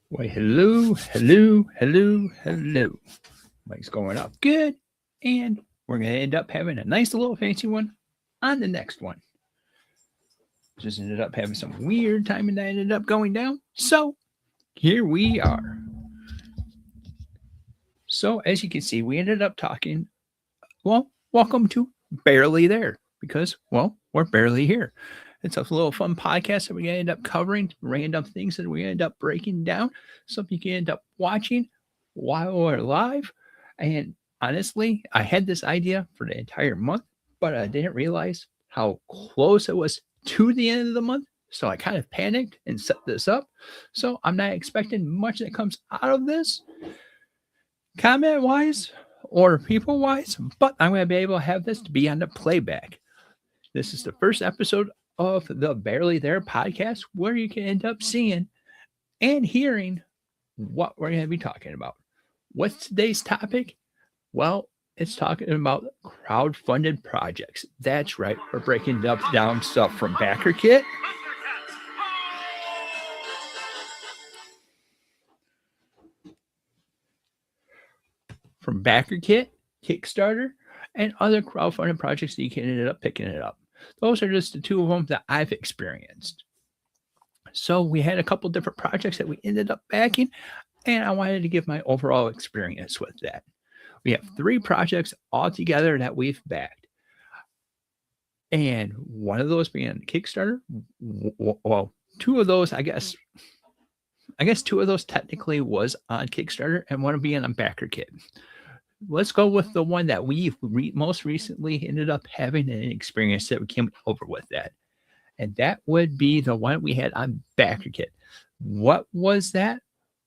Why, hello, hello, hello, hello. Mike's going up good. And we're going to end up having a nice little fancy one on the next one. Just ended up having some weird timing that ended up going down. So here we are. So as you can see, we ended up talking. Well, welcome to Barely There because, well, we're barely here. It's a little fun podcast that we end up covering random things that we end up breaking down, something you can end up watching while we're live. And honestly, I had this idea for the entire month, but I didn't realize how close it was to the end of the month. So I kind of panicked and set this up. So I'm not expecting much that comes out of this comment wise or people wise, but I'm going to be able to have this to be on the playback. This is the first episode of the Barely There podcast where you can end up seeing and hearing what we're going to be talking about. What's today's topic? Well, it's talking about crowdfunded projects. That's right. We're breaking down stuff from BackerKit. From BackerKit, Kickstarter, and other crowdfunded projects that you can end up picking it up. Those are just the two of them that I've experienced. So we had a couple different projects that we ended up backing, and I wanted to give my overall experience with that. We have 3 projects altogether that we've backed. And one of those being Kickstarter. Well, 2 of those, I guess 2 of those technically was on Kickstarter and one being on BackerKit. Let's go with the one that we most recently ended up having an experience that we came over with that. And that would be the one we had on BackerKit. What was that?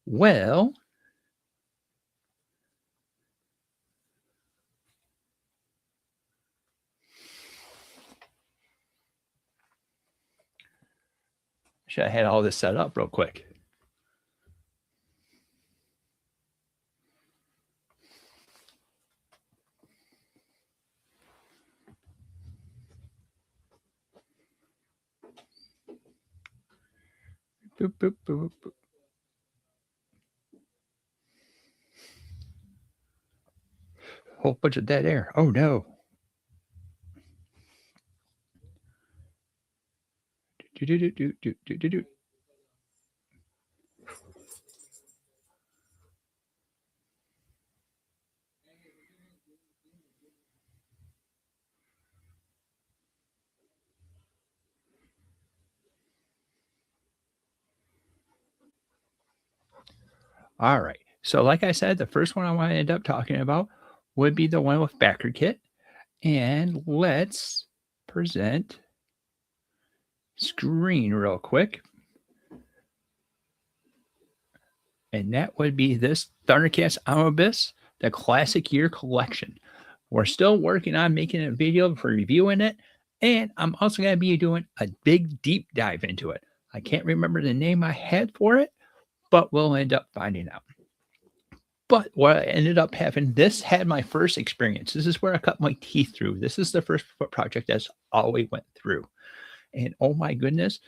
Well, should have had all this set up real quick. Boop, boop, boop, boop. Whole bunch of dead air. Oh no. Do. All right. So like I said, the first one I want to end up talking about would be the one with BackerKit. And let's present screen real quick. And that would be this Thundercats Omnibus, the Classic Year Collection. We're still working on making a video for reviewing it. And I'm also going to be doing a big deep dive into it. I can't remember the name I had for it, but we'll end up finding out. But what I ended up having, this had my first experience. This is where I cut my teeth through. This is the first project that's all we went through. And oh my goodness,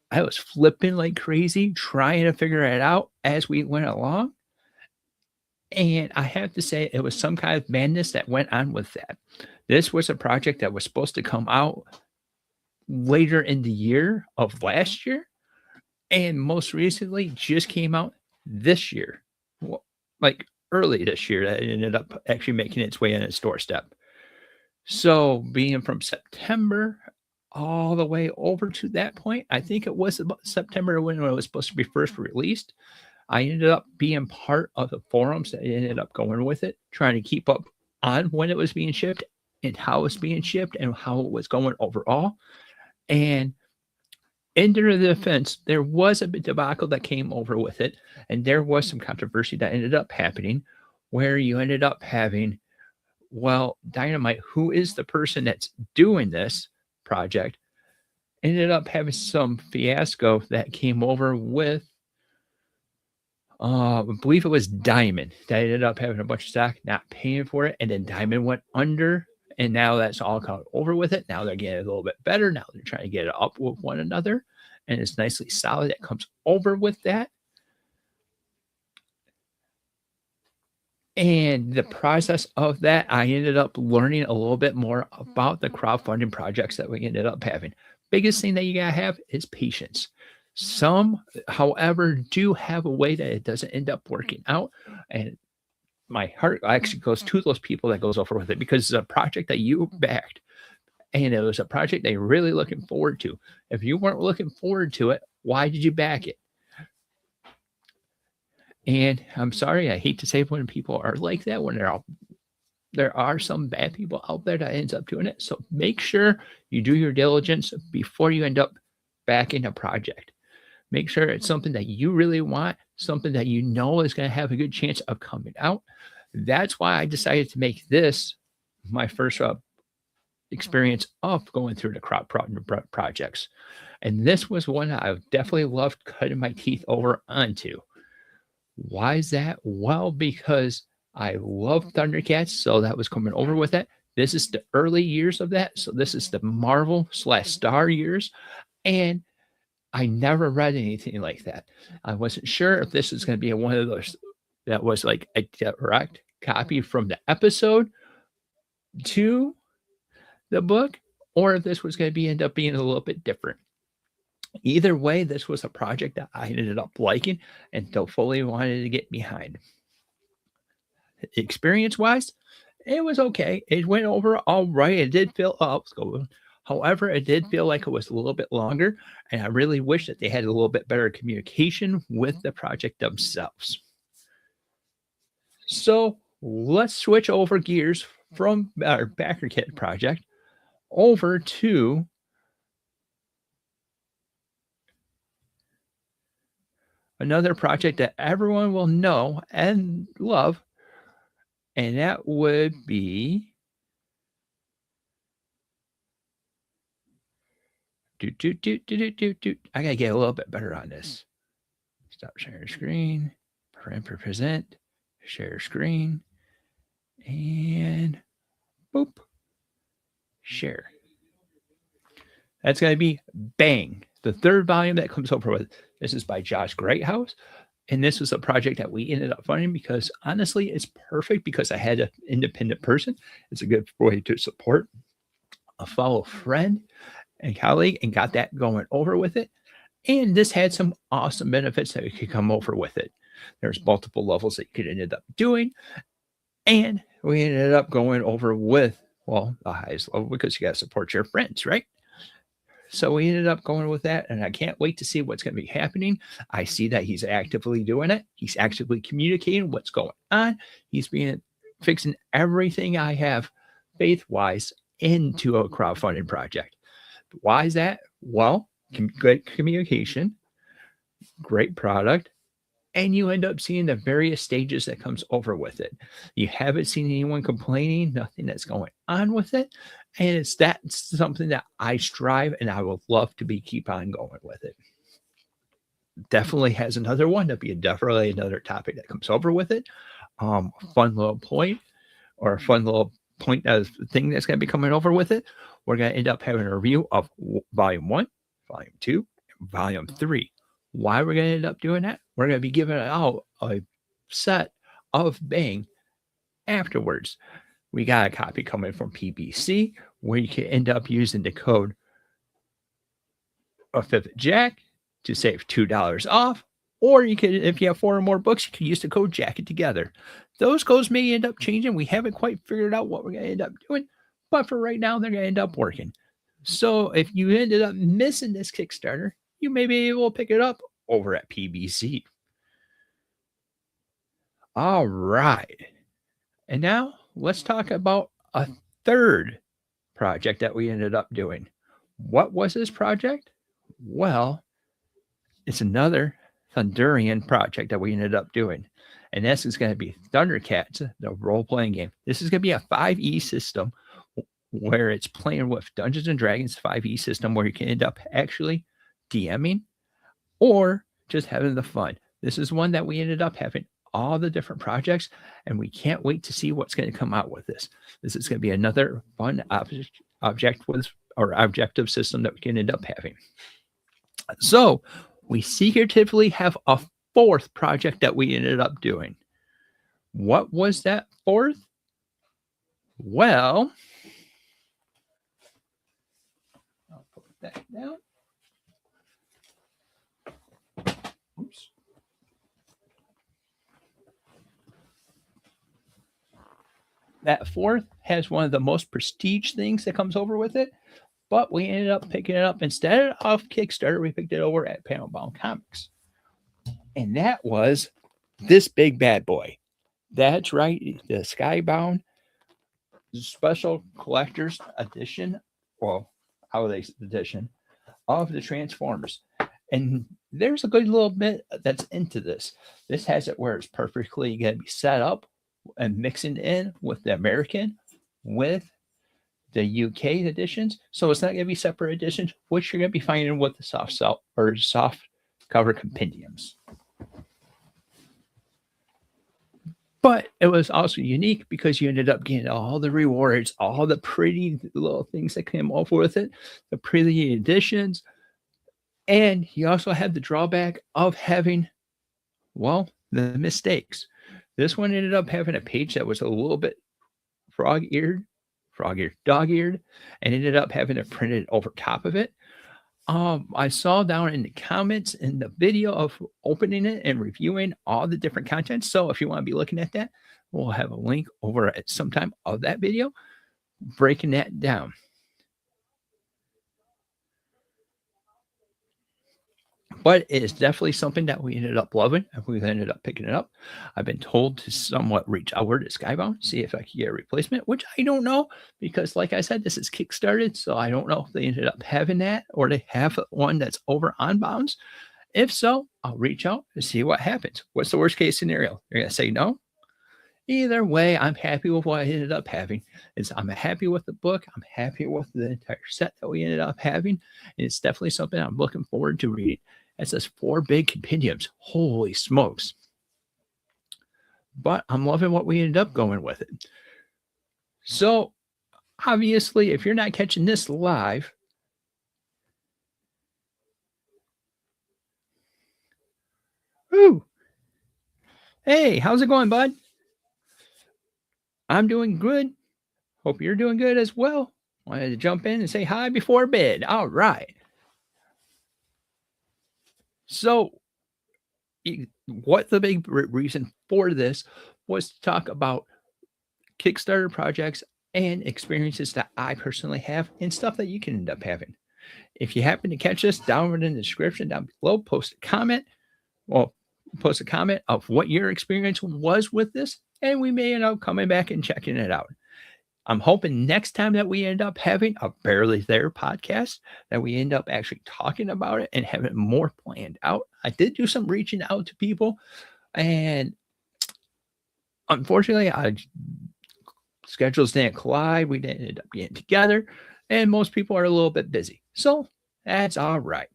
I was flipping like crazy, trying to figure it out as we went along. And I have to say, it was some kind of madness that went on with that. This was a project that was supposed to come out later in the year of last year. And most recently just came out this year. Well, like early this year, that ended up actually making its way in its doorstep. So being from September all the way over to that point, I think it was about September when it was supposed to be first released. I ended up being part of the forums that ended up going with it, trying to keep up on when it was being shipped and how it was being shipped and how it was going overall. And in their defense, there was a bit debacle that came over with it, and there was some controversy that ended up happening where you ended up having, well, Dynamite, who is the person that's doing this project, ended up having some fiasco that came over with, I believe it was Diamond that ended up having a bunch of stock, not paying for it, and then Diamond went under. And now that's all kind of over with it. Now they're getting a little bit better. Now they're trying to get it up with one another. And it's nicely solid. That comes over with that. And the process of that, I ended up learning a little bit more about the crowdfunding projects that we ended up having. Biggest thing that you gotta have is patience. Some, however, do have a way that it doesn't end up working out. And my heart actually goes to those people that goes over with it because it's a project that you backed and it was a project that you're really looking forward to. If you weren't looking forward to it, why did you back it? And I'm sorry, I hate to say when people are like that, when there are some bad people out there that ends up doing it. So make sure you do your diligence before you end up backing a project. Make sure it's something that you really want, something that you know is going to have a good chance of coming out. That's why I decided to make this my first experience of going through the projects. And this was one that I definitely loved cutting my teeth over onto. Why is that? Well, because I love Thundercats, so that was coming over with it. This is the early years of that. So this is the Marvel/Star years. And I never read anything like that. I wasn't sure if this was going to be one of those that was like a direct copy from the episode to the book, or if this was going to be end up being a little bit different. Either way, this was a project that I ended up liking and so fully wanted to get behind. Experience-wise, it was okay. It went over all right. It did feel however, it did feel like it was a little bit longer, and I really wish that they had a little bit better communication with the project themselves. So let's switch over gears from our Backer Kit project over to another project that everyone will know and love, and that would be I gotta get a little bit better on this. Stop sharing screen, present, share screen, and boop, share. That's gonna be Bang, the third volume that comes over with. This is by Josh Greathouse. And this was a project that we ended up funding because honestly, it's perfect because I had an independent person. It's a good way to support a fellow friend and colleague and got that going over with it. And this had some awesome benefits that could come over with it. There's multiple levels that you could end up doing. And we ended up going over with, well, the highest level because you got to support your friends, right? So we ended up going with that, and I can't wait to see what's going to be happening. I see that he's actively doing it. He's actively communicating what's going on. He's fixing everything I have faith-wise into a crowdfunding project. Why is that? Well, great communication, great product, and you end up seeing the various stages that comes over with it. You haven't seen anyone complaining, nothing that's going on with it. And that's something that I strive and I would love to keep on going with it. Definitely has another one to be definitely another topic that comes over with it. A fun little point or a fun little point as thing that's going to be coming over with it. We're going to end up having a review of volume 1, volume 2, and volume 3. Why we're going to end up doing that? We're going to be giving out a set of Bang afterwards. We got a copy coming from PBC where you can end up using the code of Fifth Jack to save $2 off. Or you could, if you have 4 or more books, you can use the code Jacket Together. Those codes may end up changing. We haven't quite figured out what we're going to end up doing, but for right now, they're going to end up working. So if you ended up missing this Kickstarter, you may be able to pick it up over at PBC. All right. And now let's talk about a third project that we ended up doing. What was this project? Well, it's another Thundurian project that we ended up doing. And this is going to be Thundercats, the role-playing game. This is going to be a 5e system where it's playing with Dungeons and Dragons 5e system where you can end up actually DMing or just having the fun. This is one that we ended up having all the different projects, and we can't wait to see what's going to come out with this. This is going to be another fun objective system that we can end up having. So we secretively have a fourth project that we ended up doing. What was that fourth? Well, I'll put that down. Oops. That fourth has one of the most prestige things that comes over with it, but we ended up picking it up instead of Kickstarter. We picked it over at Panelbound Comics, and that was this big bad boy. That's right, the Skybound Special Collector's Edition, well, Holiday Edition of the Transformers. And there's a good little bit that's into this. This has it where it's perfectly going to be set up and mixing in with the American, with the UK editions. So it's not going to be separate editions, which you're going to be finding with the soft cover compendiums. But it was also unique because you ended up getting all the rewards, all the pretty little things that came off with it, the pretty editions. And you also had the drawback of having, well, the mistakes. This one ended up having a page that was a little bit dog-eared, and ended up having it printed over top of it. I saw down in the comments in the video of opening it and reviewing all the different content. So if you want to be looking at that, we'll have a link over at some time of that video breaking that down. But it is definitely something that we ended up loving, and we ended up picking it up. I've been told to somewhat reach outward at Skybound, see if I can get a replacement, which I don't know because, like I said, this is Kickstarted, so I don't know if they ended up having that or they have one that's over on Bounds. If so, I'll reach out and see what happens. What's the worst case scenario? They're going to say no? Either way, I'm happy with what I ended up having. I'm happy with the book. I'm happy with the entire set that we ended up having. And it's definitely something I'm looking forward to reading. It says 4 big compendiums. Holy smokes. But I'm loving what we ended up going with it. So, obviously, if you're not catching this live, ooh, hey, how's it going, bud? I'm doing good. Hope you're doing good as well. Wanted to jump in and say hi before bed. All right. So, what the big reason for this was to talk about Kickstarter projects and experiences that I personally have and stuff that you can end up having. If you happen to catch this, down in the description down below, post a comment. Well, post a comment of what your experience was with this, and we may end up coming back and checking it out. I'm hoping next time that we end up having a Barely There podcast, that we end up actually talking about it and having it more planned out. I did do some reaching out to people, and unfortunately, schedules didn't collide. We didn't end up getting together, and most people are a little bit busy. So that's all right.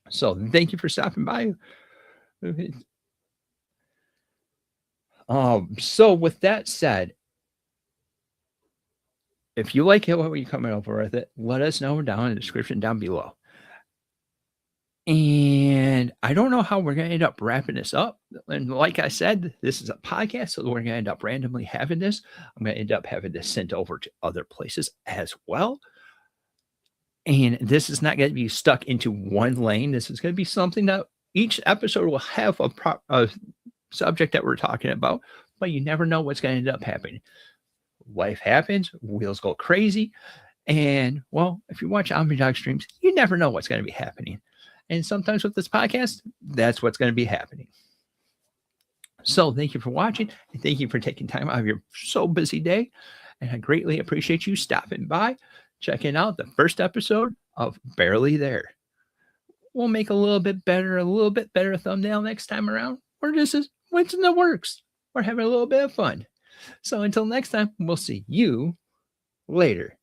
So thank you for stopping by. So with that said, if you like it, what were you coming over with it? Let us know down in the description down below. And I don't know how we're going to end up wrapping this up. And like I said, this is a podcast, so we're going to end up randomly having this. I'm going to end up having this sent over to other places as well. And this is not going to be stuck into one lane. This is going to be something that each episode will have a subject that we're talking about, but you never know what's going to end up happening. Life happens, wheels go crazy, and well, if you watch Omni Dog streams, you never know what's going to be happening. And sometimes with this podcast, that's what's going to be happening. So thank you for watching, and thank you for taking time out of your so busy day. And I greatly appreciate you stopping by, checking out the first episode of Barely There. We'll make a little bit better thumbnail next time around. Or this is what's in the works. We're having a little bit of fun. So until next time, we'll see you later.